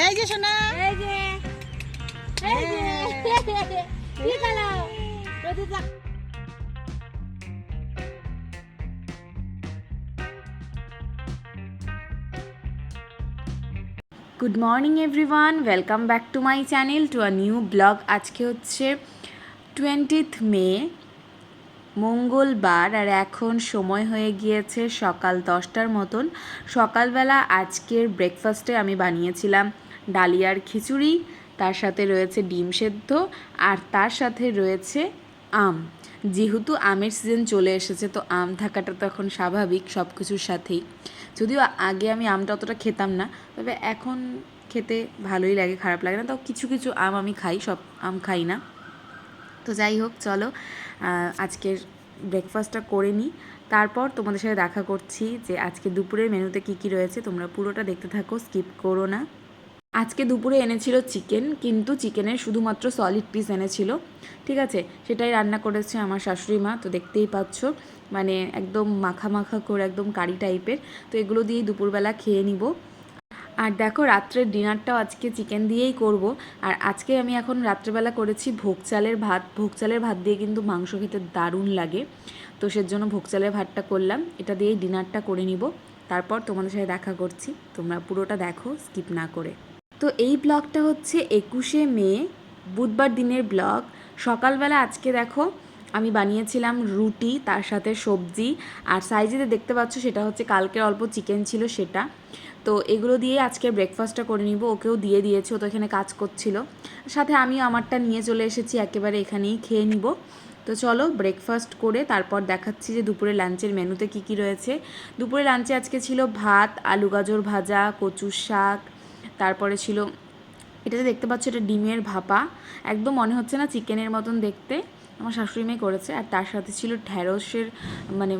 এই যে শোনা, এই যে কি খেলো Pradipa. Good morning everyone, welcome back to my channel to a new blog. আজকে হচ্ছে 20th মে, মঙ্গলবার, আর এখন সময় হয়ে গিয়েছে সকাল 10টার মতন। সকালবেলা আজকের ব্রেকফাস্টে আমি বানিয়েছিলাম ডালিয়ার খিচুড়ি, তার সাথে রয়েছে ডিম সেদ্ধ, আর তার সাথে রয়েছে আম। যেহেতু আমের সিজন চলে এসেছে, তো আম থাকাটা তো এখন স্বাভাবিক সব কিছুর সাথেই। যদিও আগে আমি আমটা অতটা খেতাম না, তবে এখন খেতে ভালোই লাগে, খারাপ লাগে না। তাও কিছু কিছু আম আমি খাই, সব আম খাই না। তো যাই হোক, চলো আজকের ব্রেকফাস্টটা করে নিই, তারপর তোমাদের সাথে দেখা করছি যে আজকে দুপুরের মেনুতে কী কী রয়েছে। তোমরা পুরোটা দেখতে থাকো, স্কিপ করো না। আজকে দুপুরে এনেছিল চিকেন, কিন্তু চিকেনের শুধুমাত্র সলিড পিস এনেছিল, ঠিক আছে। সেটাই রান্না করেছে আমার শাশুড়ি মা, তো দেখতেই পাচ্ছ, মানে একদম মাখা মাখা করে, একদম কারি টাইপের। তো এগুলো দিয়েই দুপুরবেলা খেয়ে নিব। আর দেখো, রাত্রের ডিনারটাও আজকে চিকেন দিয়েই করব। আর আজকে আমি এখন রাত্রেবেলা করেছি ভোগ চালের ভাত। ভোগ চালের ভাত দিয়ে কিন্তু মাংস খেতে দারুণ লাগে, তো সেজন্য ভোগ চালের ভাতটা করলাম। এটা দিয়েই ডিনারটা করে নিব, তারপর তোমাদের সাথে দেখা করছি। তোমরা পুরোটা দেখো স্কিপ না করে। তো এই ব্লগটা হচ্ছে 21শে মে, বুধবার দিনের ব্লগ। সকালবেলা আজকে দেখো আমি বানিয়েছিলাম রুটি, তার সাথে সবজি, আর সাইজেতে দেখতে পাচ্ছ সেটা হচ্ছে কালকের অল্প চিকেন ছিল সেটা। তো এগুলো দিয়ে আজকে ব্রেকফাস্টটা করে নিব। ওকেও দিয়ে দিয়েছি, ও তো এখানে কাজ করছিল, সাথে আমিও আমারটা নিয়ে চলে এসেছি, একেবারে এখানেই খেয়ে নিব। তো চলো ব্রেকফাস্ট করে তারপর দেখাচ্ছি যে দুপুরে লাঞ্চের মেনুতে কী কী রয়েছে। দুপুরে লাঞ্চে আজকে ছিল ভাত, আলু গাজর ভাজা, কচুর শাক, তারপরে ছিল এটাতে দেখতে পাচ্ছ এটা ডিমের ভাপা, একদম মনে হচ্ছে না চিকেনের মতন দেখতে, আমার শাশুড়ি মেয়ে করেছে। আর তার সাথে ছিল ঢ্যাঁড়সের, মানে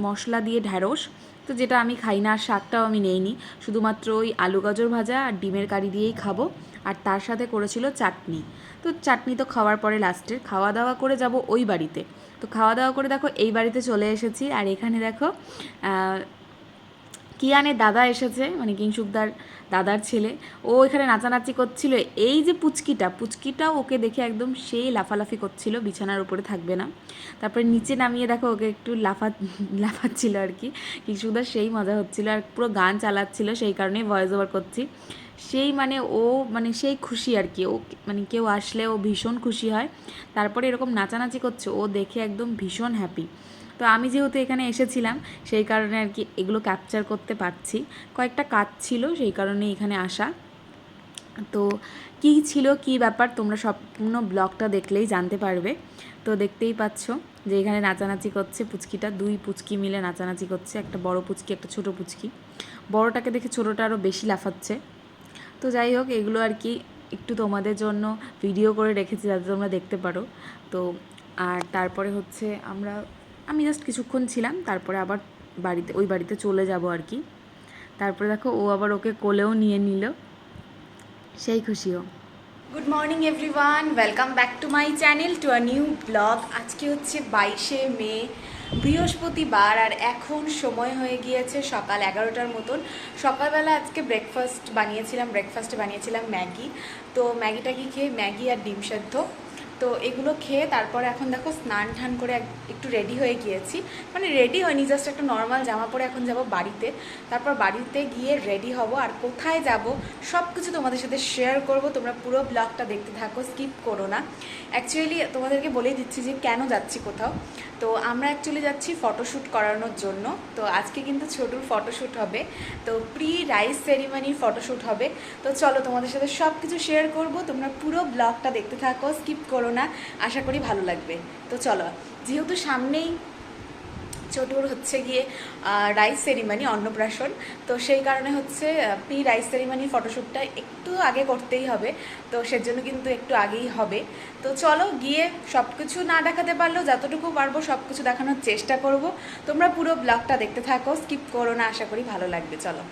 মশলা দিয়ে ঢ্যাঁড়স, তো যেটা আমি খাই না। আর শাকটাও আমি নেইনি, শুধুমাত্র ওই আলু গাজর ভাজা আর ডিমের কারি দিয়েই খাবো। আর তার সাথে করেছিল চাটনি। তো চাটনি তো খাওয়ার পরে লাস্টের খাওয়া দাওয়া করে যাব ওই বাড়িতে। তো খাওয়া দাওয়া করে দেখো এই বাড়িতে চলে এসেছি। আর এখানে দেখো কিয়ানের দাদা এসেছে, মানে কিংসুকদার দাদার ছেলে। ও এখানে নাচানাচি করছিল। এই যে পুচকিটাও ওকে দেখে একদম সেই লাফালাফি করছিল, বিছানার উপরে থাকবে না। তারপরে নিচে নামিয়ে দেখো ওকে একটু লাফাচ্ছিল আর কি। কিংসুকদার সেই মজা হচ্ছিল, আর পুরো গান চালাচ্ছিল, সেই কারণেই ভয়েস ওভার করছি। সেই মানে ও মানে সেই খুশি আর কি, ও মানে কেউ আসলে ও ভীষণ খুশি হয়। তারপরে এরকম নাচানাচি করছে, ও দেখে একদম ভীষণ হ্যাপি। তো আমি যেহেতু এখানে এসেছিলাম, সেই কারণে আর কি এগুলো ক্যাপচার করতে পারছি। কয়েকটা কাজ ছিল, সেই কারণে এখানে আসা। তো কী ছিল, কী ব্যাপার, তোমরা সম্পূর্ণ ব্লগটা দেখলেই জানতে পারবে। তো দেখতেই পাচ্ছ যে এখানে নাচানাচি করছে পুচকিটা, দুই পুচকি মিলে নাচানাচি করছে, একটা বড় পুচকি, একটা ছোট পুচকি। বড়টাকে দেখে ছোটোটা আরও বেশি লাফাচ্ছে। তো যাই হোক, এগুলো আর কি একটু তোমাদের জন্য ভিডিও করে রেখেছি যাতে তোমরা দেখতে পারো। তো আর তারপরে হচ্ছে আমি জাস্ট কিছুক্ষণ ছিলাম, তারপরে আবার ওই বাড়িতে চলে যাব আর কি। তারপরে দেখো ও আবার ওকে কোলেও নিয়ে নিল, সেই খুশিও। Good morning everyone, welcome back to my channel to a new blog. আজকে হচ্ছে 22শে মে, বৃহস্পতিবার, আর এখন সময় হয়ে গিয়েছে সকাল 11টার মতন। সকালবেলা আজকে ব্রেকফাস্টে বানিয়েছিলাম ম্যাগি। তো ম্যাগি খেয়ে, ম্যাগি আর ডিম সেদ্ধ, তো এগুলো খেয়ে তারপরে এখন দেখো স্নান টান করে একটু রেডি হয়ে গিয়েছি। মানে রেডি হয়নি, জাস্ট একটা নর্মাল জামা পরে এখন যাব বাড়িতে। তারপর বাড়িতে গিয়ে রেডি হব, আর কোথায় যাব সব কিছু তোমাদের সাথে শেয়ার করব। তোমরা পুরো ব্লগটা দেখতে থাকো, স্কিপ করো না। অ্যাকচুয়ালি তোমাদেরকে বলেই দিচ্ছি যে কেন যাচ্ছি কোথাও। তো আমরা অ্যাকচুয়ালি যাচ্ছি ফটোশ্যুট করানোর জন্য। তো আজকে কিন্তু ছোটুর ফটোশ্যুট হবে, তো প্রি রাইস সেরিমনির ফটোশ্যুট হবে। তো চলো তোমাদের সাথে সব কিছু শেয়ার করব, তোমরা পুরো ব্লগটা দেখতে থাকো, স্কিপ করো না, আশা করি ভালো লাগবে। তো চলো, যেহেতু সামনেই ছোটুর হচ্ছে গিয়ে রাইস সেরিমনি, অন্নপ্রাশন, তো সেই কারণে হচ্ছে প্রি রাইস সেরিমনির ফটোশ্যুটটা একটু আগে করতেই হবে, তো সেজন্য কিন্তু একটু আগেই হবে। তো চলো গিয়ে সব কিছু না দেখাতে পারলেও যতটুকু পারবো সব কিছু দেখানোর চেষ্টা করব। তোমরা পুরো ব্লগটা দেখতে থাকো, স্কিপ করো না, আশা করি ভালো লাগবে। চলো।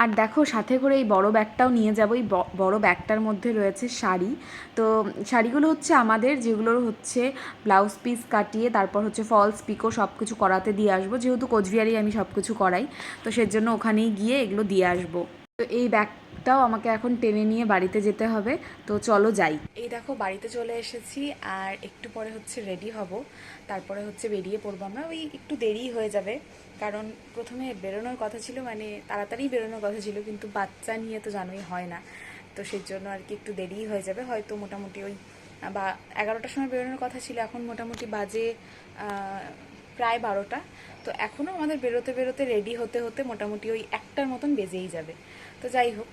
আর দেখো সাথে করে এই বড় ব্যাগটাও নিয়ে যাবো। এই বড় ব্যাগটার মধ্যে রয়েছে শাড়ি। তো শাড়িগুলো হচ্ছে আমাদের, যেগুলোর হচ্ছে ব্লাউজ পিস কাটিয়ে তারপর হচ্ছে ফলস পিকো সব কিছু করাতে দিয়ে আসবো, যেহেতু কোচবিহারেই আমি সব কিছু করাই, তো সেজন্য ওখানেই গিয়ে এগুলো দিয়ে আসবো। তো এই ব্যাগটাও আমাকে এখন টেনে নিয়ে বাড়িতে যেতে হবে, তো চলো যাই। এই দেখো বাড়িতে চলে এসেছি, আর একটু পরে হচ্ছে রেডি হব, তারপরে হচ্ছে বেরিয়ে পড়বো আমরা। ওই একটু দেরি হয়ে যাবে, কারণ প্রথমে বেরোনোর কথা ছিল, মানে তাড়াতাড়ি বেরোনোর কথা ছিল, কিন্তু বাচ্চা নিয়ে তো জানোই হয় না, তো সেই জন্য আর কি একটু দেরিই হয়ে যাবে। হয়তো মোটামুটি ওই বা 11টার সময় বেরোনোর কথা ছিল, এখন মোটামুটি বাজে প্রায় 12টা। তো এখনও আমাদের বেরোতে বেরোতে রেডি হতে হতে মোটামুটি ওই 1টার মতন বেজেই যাবে। তো যাই হোক,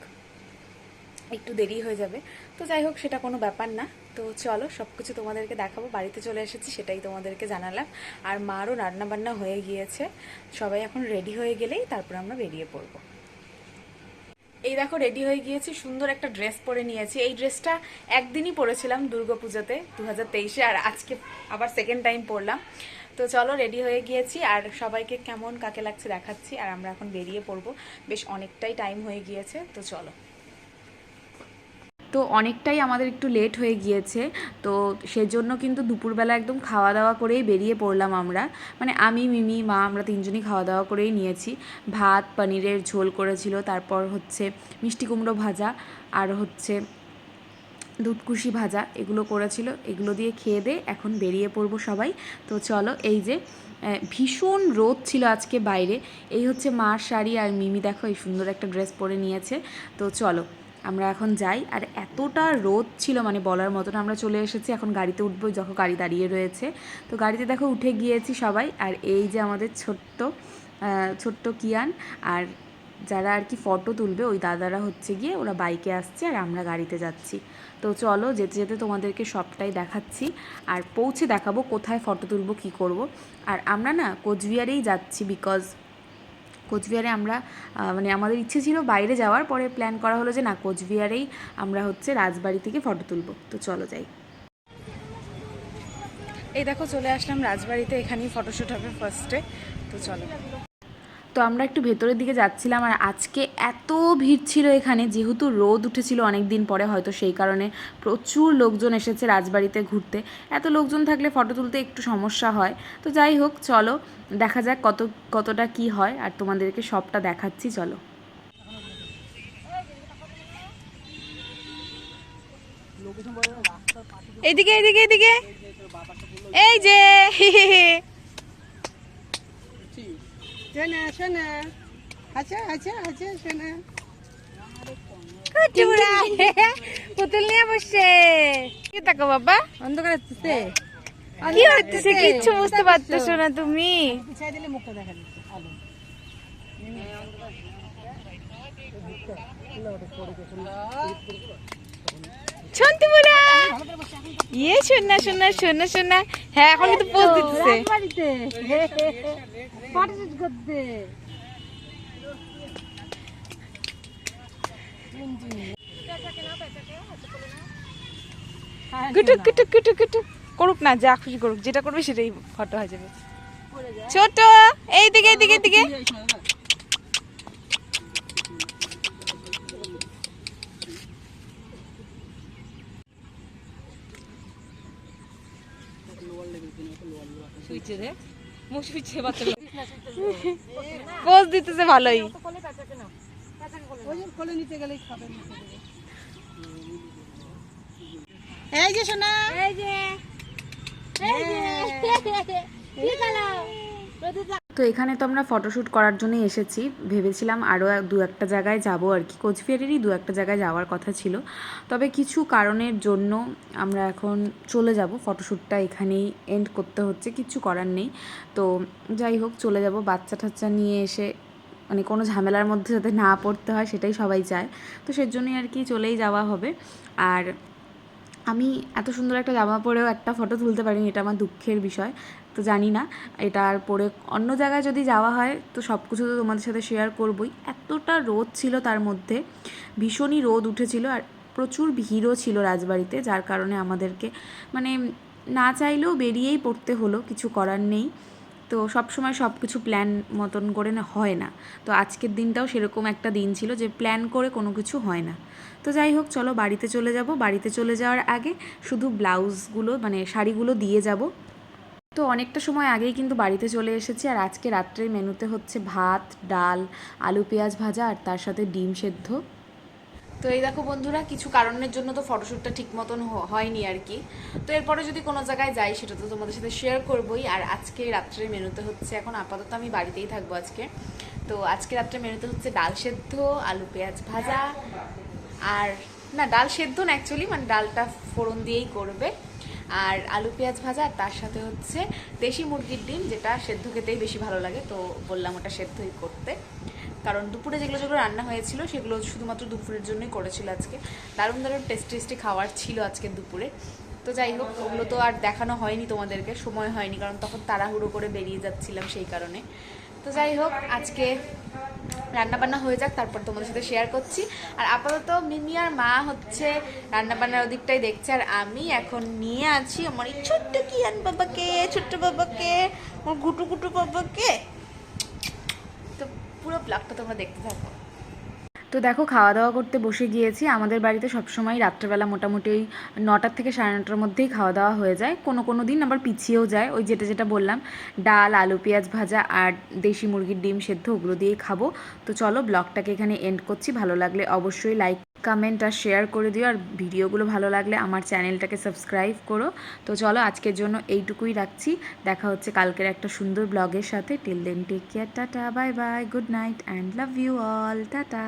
একটু দেরি হয়ে যাবে, তো যাই হোক সেটা কোনো ব্যাপার না। তো চলো সব কিছু তোমাদেরকে দেখাবো। বাড়িতে চলে এসেছি সেটাই তোমাদেরকে জানালাম, আর মারও রান্নাবান্না হয়ে গিয়েছে। সবাই এখন রেডি হয়ে গেলেই তারপর আমরা বেরিয়ে পড়বো। এই দেখো রেডি হয়ে গিয়েছি, সুন্দর একটা ড্রেস পরে নিয়েছি। এই ড্রেসটা একদিনই পরেছিলাম দুর্গাপূজাতে 2023-এ, আর আজকে আবার সেকেন্ড টাইম পরলাম। তো চলো রেডি হয়ে গিয়েছি, আর সবাইকে কেমন কাকে লাগছে দেখাচ্ছি, আর আমরা এখন বেরিয়ে পড়বো। বেশ অনেকটাই টাইম হয়ে গিয়েছে, তো চলো। তো অনেকটাই আমাদের একটু লেট হয়ে গিয়েছে, তো সেজন্য কিন্তু দুপুরবেলা একদম খাওয়া দাওয়া করেই বেরিয়ে পড়লাম আমরা। মানে আমি, মিমি, মা, আমরা তিনজনই খাওয়া দাওয়া করেই নিয়েছি। ভাত, পনিরের ঝোল করেছিল, তারপর হচ্ছে মিষ্টি কুমড়ো ভাজা, আর হচ্ছে দুধকুশি ভাজা, এগুলো করেছিল। এগুলো দিয়ে খেয়ে দিয়ে এখন বেরিয়ে পড়বো সবাই। তো চলো, এই যে ভীষণ রোদ ছিল আজকে বাইরে। এই হচ্ছে মার শাড়ি, আর মিমি দেখো এই সুন্দর একটা ড্রেস পরে নিয়েছে। তো চলো আমরা এখন যাই। আর এতটা রোদ ছিল মানে বলার মতন। আমরা চলে এসেছি, এখন গাড়িতে উঠবো, যখন গাড়ি দাঁড়িয়ে রয়েছে। তো গাড়িতে দেখো উঠে গিয়েছি সবাই, আর এই যে আমাদের ছোট্ট কিয়ান, আর যারা আর কি ফটো তুলবে ওই দাদারা হচ্ছে গিয়ে ওরা বাইকে আসছে, আর আমরা গাড়িতে যাচ্ছি। তো চলো যেতে যেতে তোমাদেরকে সবটাই দেখাচ্ছি, আর পৌঁছে দেখাবো কোথায় ফটো তুলবো, কী করব। আর আমরা না কোচবিহারেই যাচ্ছি, বিকজ কোচবিহারে আমরা মানে আমাদের ইচ্ছে ছিল বাইরে যাওয়ার, পরে প্ল্যান করা হলো যে না, কোচবিহারেই আমরা হচ্ছে রাজবাড়ি থেকে ফটো তুলবো। তো চলো যাই। এই দেখো চলে আসলাম রাজবাড়িতে, এখানেই ফটোশ্যুট হবে ফার্স্টে। তো চলো। তো আমরা একটু ভেতরের দিকে যাচ্ছিলাম, আর আজকে এত ভিড় ছিল এখানে, যেহেতু রোদ উঠেছিল অনেক দিন পরে, হয়তো সেই কারণে প্রচুর লোকজন এসেছে রাজবাড়িতে ঘুরতে। এত লোকজন থাকলে ফটো তুলতে একটু সমস্যা হয়। তো যাই হোক চলো দেখা যাক কতটা কি হয়, আর তোমাদেরকে সবটা দেখাচ্ছি। চলো। এইদিকে এইদিকে এইদিকে, এই যে শোনা শোনা, আচ্ছা আচ্ছা আচ্ছা শোনা, পুতুল নিয়ে বসছে। কি তাকো বাবা, অন্ধকার হচ্ছে, কি হচ্ছে কিচ্ছু বুঝতে পারতেছো না তুমি? পিছাই দিলে মুখটা দেখা যাচ্ছে আলো। ছন্তিপুরা, ইয়ে শোনা শোনা শোনা শোনা। হ্যাঁ এখন কিন্তু পোজ দিতেছে। বাড়িতে ফটোশুট করতে। কুটুক কুটুক কুটুক কুটুক করুক না, যা খুশি করুক, যেটা করবে সেটাই ফটো হয়ে যাবে। ছোট এইদিকে এইদিকে এইদিকে। পোজ দিতেছে ভালোই। এই যে শোনা, এই যে তো এখানে তো আমরা ফটোশ্যুট করার জন্য এসেছি, ভেবেছিলাম আরও দু একটা জায়গায় যাব আর কি, কোচবিহারেরই দু একটা জায়গায় যাওয়ার কথা ছিল, তবে কিছু কারণের জন্য আমরা এখন চলে যাব। ফটোশ্যুটটা এখানেই এন্ড করতে হচ্ছে, কিছু করার নেই। তো যাই হোক চলে যাব, বাচ্চা টাচ্চা নিয়ে এসে মানে কোনো ঝামেলার মধ্যে যাতে না পড়তে হয় সেটাই সবাই চায়। তো সেজন্যই আর কি চলেই যাওয়া হবে। আর আমি এত সুন্দর একটা জামা পরেও একটা ফটো তুলতে পারিনি, এটা আমার দুঃখের বিষয়। তো জানি না, এটা আর পরে অন্য জায়গায় যদি যাওয়া হয় তো সব কিছু তো তোমাদের সাথে শেয়ার করবই। এতটা রোদ ছিল, তার মধ্যে ভীষণই রোদ উঠেছিল, আর প্রচুর ভিড়ও ছিল রাজবাড়িতে, যার কারণে আমাদেরকে মানে না চাইলেও বেরিয়েই পড়তে হলো, কিছু করার নেই। তো সব সময় সব কিছু প্ল্যান মতন করে না হয় না। তো আজকের দিনটাও সেরকম একটা দিন ছিল যে প্ল্যান করে কোনো কিছু হয় না। তো যাই হোক চলো বাড়িতে চলে যাব। বাড়িতে চলে যাওয়ার আগে শুধু ব্লাউজগুলো মানে শাড়িগুলো দিয়ে যাব। তো অনেকটা সময় আগেই কিন্তু বাড়িতে চলে এসেছি, আর আজকে রাত্রের মেনুতে হচ্ছে ভাত, ডাল, আলু পেঁয়াজ ভাজা আর তার সাথে ডিম সেদ্ধ। তো এই দেখো বন্ধুরা, কিছু কারণের জন্য তো ফটোশ্যুটটা ঠিক মতন হয়নি আর কি। তো এরপরে যদি কোনো জায়গায় যাই সেটা তো তোমাদের সাথে শেয়ার করবোই। আর আজকে রাত্রের মেনুতে হচ্ছে, এখন আপাতত আমি বাড়িতেই থাকবো আজকে, তো আজকে রাত্রের মেনুতে হচ্ছে ডাল সেদ্ধ, আলু পেঁয়াজ ভাজা, আর না ডাল সেদ্ধ না অ্যাকচুয়ালি, মানে ডালটা ফোড়ন দিয়েই করবে, আর আলু পেঁয়াজ ভাজা, আর তার সাথে হচ্ছে দেশি মুরগির ডিম, যেটা সেদ্ধ খেতেই বেশি ভালো লাগে, তো বললাম ওটা সেদ্ধই করতে। কারণ দুপুরে যেগুলো যেগুলো রান্না হয়েছিল সেগুলো শুধুমাত্র দুপুরের জন্যই করেছিল আজকে। দারুণ দারুণ টেস্টি খাবার ছিল আজকে দুপুরে। তো যাই হোক, ওগুলো তো আর দেখানো হয়নি তোমাদেরকে, সময় হয়নি, কারণ তখন তাড়াহুড়ো করে বেরিয়ে যাচ্ছিলাম সেই কারণে। তো যাই হোক, আজকে রান্নাবান্না হয়ে যাক, তারপর তোমাদের সাথে শেয়ার করছি। আর আপাতত মিমি আর মা হচ্ছে রান্নাবান্নার ওদিকটাই দেখছে, আর আমি এখন নিয়ে আছি আমার এই ছোট্ট কিয়ান বাবাকে, ছোট্ট বাবাকে, আমার গুটু গুটু বাবাকে। তো পুরো ব্লগটা তোমরা দেখতে থাকো। তো দেখো, খাওয়া দাওয়া করতে বসে গিয়েছি। আমাদের বাড়িতে সবসময় রাত্রেবেলা মোটামুটি ওই 9টা থেকে 9:30টার মধ্যেই খাওয়া দাওয়া হয়ে যায়, কোনো দিন আবার পিছিয়েও যায়। ওই যেটা বললাম, ডাল, আলু পেঁয়াজ ভাজা আর দেশি মুরগির ডিম সেদ্ধ, ওগুলো দিয়েই খাবো। তো চলো, ব্লগটাকে এখানে এন্ড করছি। ভালো লাগলে অবশ্যই লাইক, কমেন্ট আর শেয়ার করে দিও, আর ভিডিওগুলো ভালো লাগলে আমার চ্যানেলটাকে সাবস্ক্রাইব করো। তো চলো, আজকের জন্য এইটুকুই রাখছি। দেখা হচ্ছে কালকের একটা সুন্দর ব্লগের সাথে। Till then take care, tata, bye bye, good night and love you all, tata.